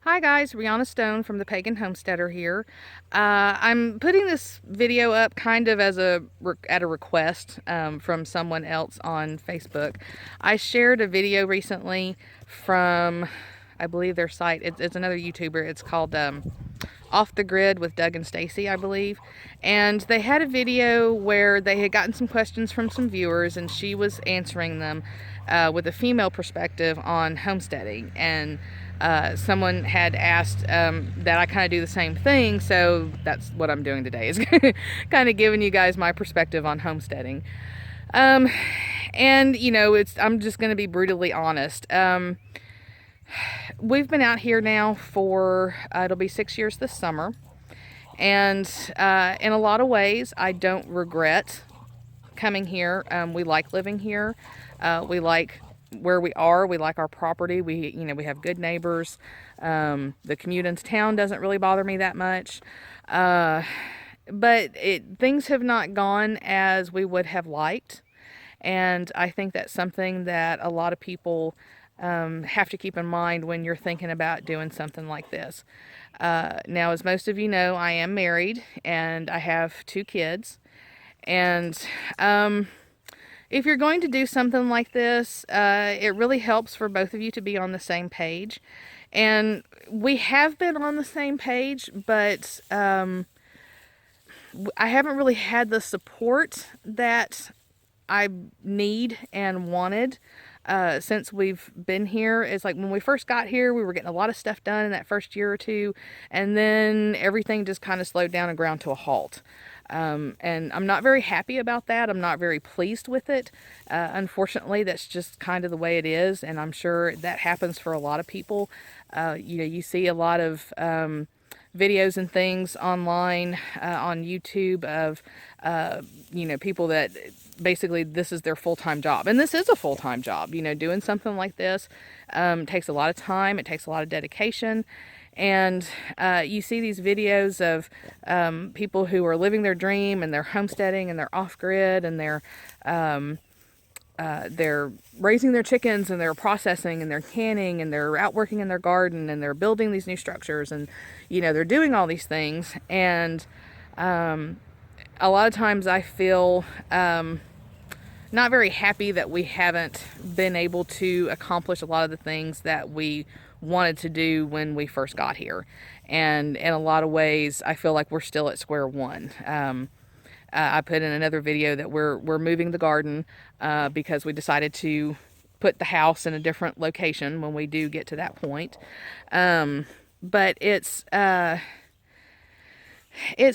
Hi guys, Rihanna Stone from the Pagan Homesteader here. I'm putting this video up kind of as at a request from someone else on Facebook. I shared a video recently from, I believe their site. It's another YouTuber. It's called Off the Grid with Doug and Stacy, I believe. And they had a video where they had gotten some questions from some viewers, and she was answering them with a female perspective on homesteading. And someone had asked that I kind of do the same thing, so that's what I'm doing today, is kind of giving you guys my perspective on homesteading. Um, and I'm just going to be brutally honest. We've been out here now for it'll be 6 years this summer, and in a lot of ways, I don't regret coming here. We like living here. We like where we are. We like our property. We have good neighbors. The commute into town doesn't really bother me that much. But things have not gone as we would have liked. And I think that's something that a lot of people have to keep in mind when you're thinking about doing something like this. Now, as most of you know, I am married and I have 2 kids. And if you're going to do something like this, it really helps for both of you to be on the same page. And we have been on the same page, but I haven't really had the support that I need and wanted since we've been here. It's like when we first got here, we were getting a lot of stuff done in that first year or two, and then everything just kind of slowed down and ground to a halt. And I'm not very happy about that. I'm not very pleased with it. Unfortunately, that's just kind of the way it is, and I'm sure that happens for a lot of people. You see a lot of videos and things online on YouTube of people that basically this is their full-time job, and this is a full-time job. Doing something like this takes a lot of time. It takes a lot of dedication. And you see these videos of people who are living their dream, and they're homesteading, and they're off-grid, and they're raising their chickens, and they're processing, and they're canning, and they're out working in their garden, and they're building these new structures, and they're doing all these things. And a lot of times I feel not very happy that we haven't been able to accomplish a lot of the things that we wanted to do when we first got here. And in a lot of ways, I feel like we're still at square one. I put in another video that we're moving the garden because we decided to put the house in a different location when we do get to that point. But it's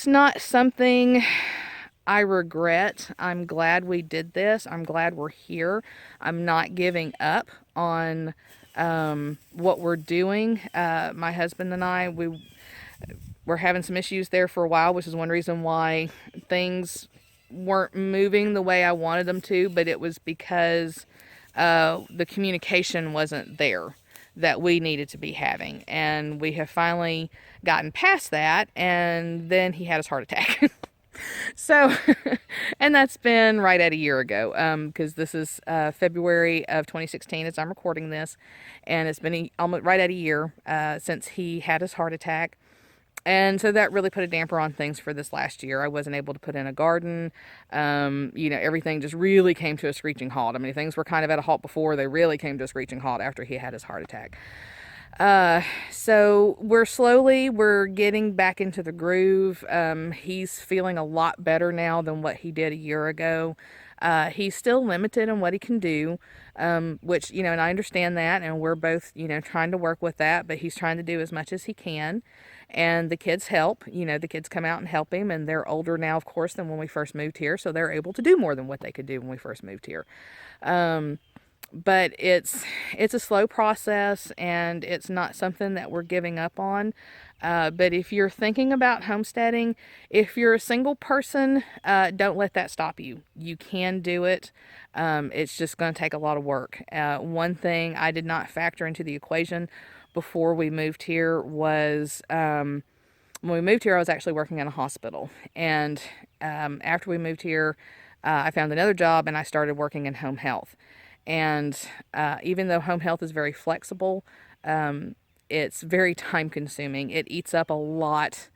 not something I regret. I'm glad we did this. I'm glad we're here. I'm not giving up on what we're doing. My husband and I, we were having some issues there for a while, which is one reason why things weren't moving the way I wanted them to, but it was because the communication wasn't there that we needed to be having. And we have finally gotten past that, and then he had his heart attack. So, and that's been right at a year ago, because this is February of 2016 as I'm recording this, and it's been almost right at a year since he had his heart attack. And so that really put a damper on things for this last year. I wasn't able to put in a garden. Everything just really came to a screeching halt. I mean, things were kind of at a halt before. They really came to a screeching halt after he had his heart attack. So we're getting back into the groove. He's feeling a lot better now than what he did a year ago. He's still limited in what he can do, which, and I understand that, and we're both, trying to work with that, but he's trying to do as much as he can. And the kids help. The kids come out and help him, and they're older now, of course, than when we first moved here, so they're able to do more than what they could do when we first moved here. But it's a slow process, and it's not something that we're giving up on. But if you're thinking about homesteading, if you're a single person, don't let that stop you. You can do it. It's just going to take a lot of work. One thing I did not factor into the equation before we moved here was when we moved here, I was actually working in a hospital. And after we moved here, I found another job, and I started working in home health. And even though home health is very flexible, it's very time consuming. It eats up a lot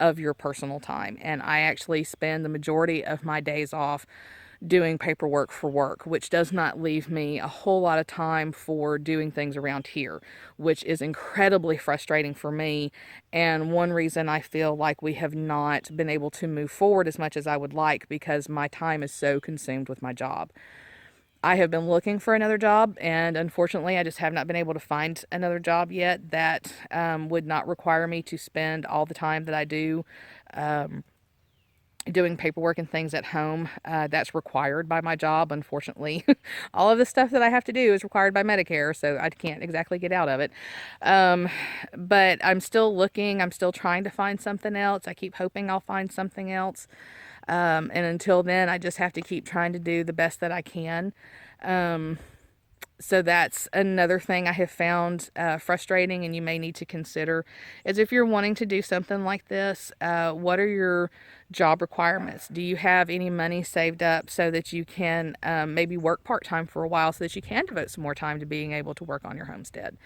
of your personal time. And I actually spend the majority of my days off doing paperwork for work, which does not leave me a whole lot of time for doing things around here, which is incredibly frustrating for me. And one reason I feel like we have not been able to move forward as much as I would like, because my time is so consumed with my job. I have been looking for another job, and unfortunately, I just have not been able to find another job yet that would not require me to spend all the time that I do doing paperwork and things at home. That's required by my job. Unfortunately, all of the stuff that I have to do is required by Medicare, so I can't exactly get out of it. But I'm still looking. I'm still trying to find something else. I keep hoping I'll find something else. And until then, I just have to keep trying to do the best that I can. So that's another thing I have found frustrating, and you may need to consider, is if you're wanting to do something like this, what are your job requirements? Do you have any money saved up so that you can maybe work part-time for a while so that you can devote some more time to being able to work on your homestead?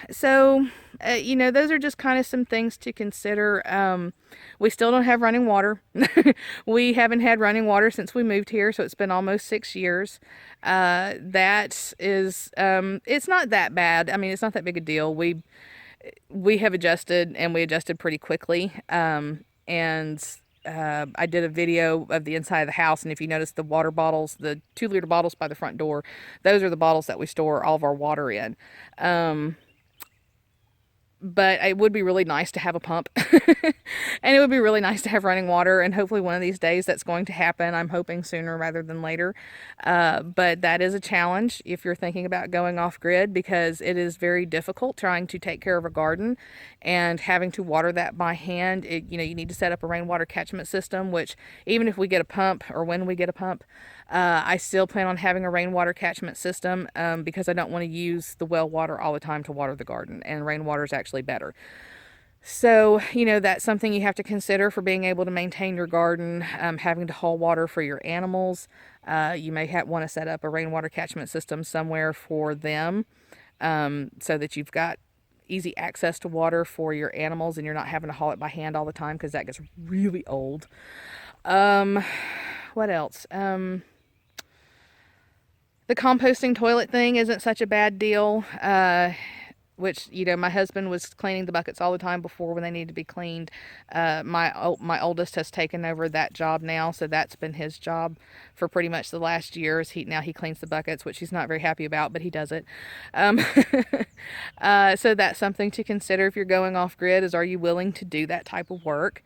So, those are just kind of some things to consider. We still don't have running water. We haven't had running water since we moved here, so it's been almost 6 years. That is, it's not that bad. I mean, it's not that big a deal. We have adjusted, and we adjusted pretty quickly. I did a video of the inside of the house, and if you notice the water bottles, the 2-liter bottles by the front door, those are the bottles that we store all of our water in. But it would be really nice to have a pump and it would be really nice to have running water, and hopefully one of these days that's going to happen. I'm hoping sooner rather than later. But that is a challenge if you're thinking about going off grid, because it is very difficult trying to take care of a garden and having to water that by hand. You need to set up a rainwater catchment system, which even if we get a pump, or when we get a pump, I still plan on having a rainwater catchment system because I don't want to use the well water all the time to water the garden, and rainwater is actually better. So, that's something you have to consider for being able to maintain your garden, having to haul water for your animals. You may want to set up a rainwater catchment system somewhere for them so that you've got easy access to water for your animals and you're not having to haul it by hand all the time, because that gets really old. What else? The composting toilet thing isn't such a bad deal, which, my husband was cleaning the buckets all the time before when they needed to be cleaned. My oldest has taken over that job now, so that's been his job for pretty much the last years. Now he cleans the buckets, which he's not very happy about, but he does it. So that's something to consider if you're going off grid, is, are you willing to do that type of work?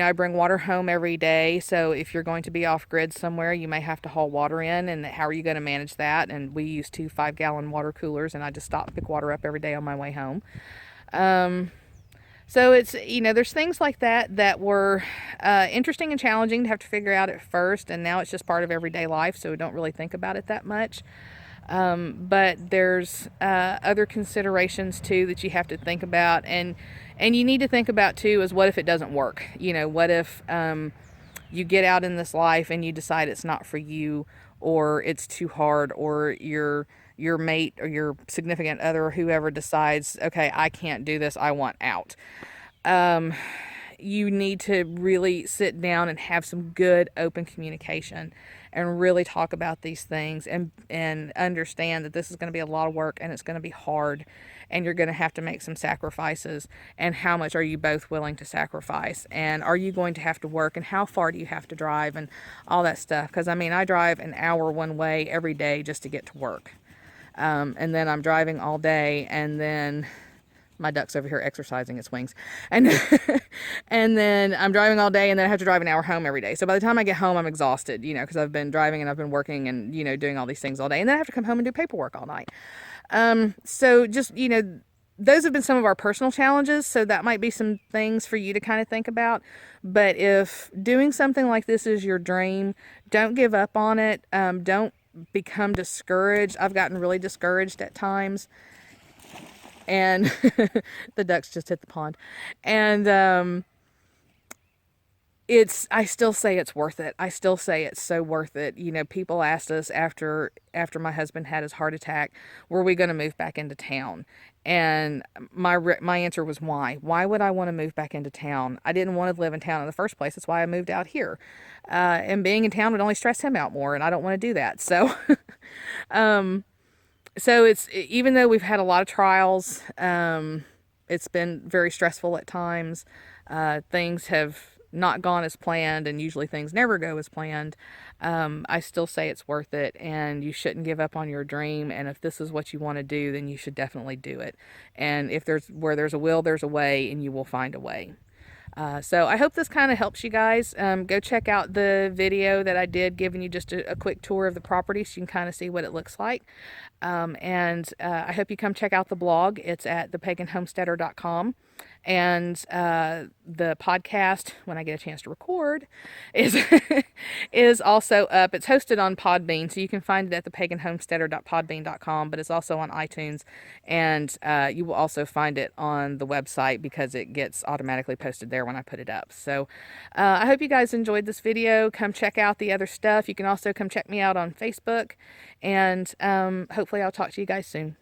I bring water home every day, so if you're going to be off grid somewhere, you may have to haul water in, and how are you going to manage that? And we use 2 5-gallon water coolers, and I just stop and pick water up every day on my way home. So it's, there's things like that were interesting and challenging to have to figure out at first, and now it's just part of everyday life, so we don't really think about it that much. But there's other considerations too that you have to think about, and you need to think about too, is what if it doesn't work? What if you get out in this life and you decide it's not for you, or it's too hard, or your mate or your significant other or whoever decides, okay, I can't do this, I want out. You need to really sit down and have some good open communication and really talk about these things, and understand that this is going to be a lot of work, and it's going to be hard, and you're going to have to make some sacrifices, and how much are you both willing to sacrifice, and are you going to have to work, and how far do you have to drive, and all that stuff. Because I drive an hour one way every day just to get to work, and then I'm driving all day, and then my duck's over here exercising its wings. And and then I'm driving all day, and then I have to drive an hour home every day. So by the time I get home, I'm exhausted, because I've been driving and I've been working and, doing all these things all day. And then I have to come home and do paperwork all night. So just, those have been some of our personal challenges. So that might be some things for you to kind of think about. But if doing something like this is your dream, don't give up on it. Don't become discouraged. I've gotten really discouraged at times. And the ducks just hit the pond. And I still say it's worth it. I still say it's so worth it. You know, people asked us after my husband had his heart attack, were we going to move back into town? And my answer was why? Why would I want to move back into town? I didn't want to live in town in the first place. That's why I moved out here. And being in town would only stress him out more, and I don't want to do that. So, so it's, even though we've had a lot of trials, it's been very stressful at times. Things have not gone as planned, and usually things never go as planned. I still say it's worth it, and you shouldn't give up on your dream. And if this is what you want to do, then you should definitely do it. And if there's a will, there's a way, and you will find a way. So I hope this kind of helps you guys. Go check out the video that I did giving you just a quick tour of the property so you can kind of see what it looks like. And I hope you come check out the blog. It's at thepaganhomesteader.com. And the podcast, when I get a chance to record, is is also up. It's hosted on Podbean, so you can find it at thepaganhomesteader.podbean.com, but it's also on iTunes, and you will also find it on the website because it gets automatically posted there when I put it up. So I hope you guys enjoyed this video. Come check out the other stuff. You can also come check me out on Facebook, and hopefully I'll talk to you guys soon.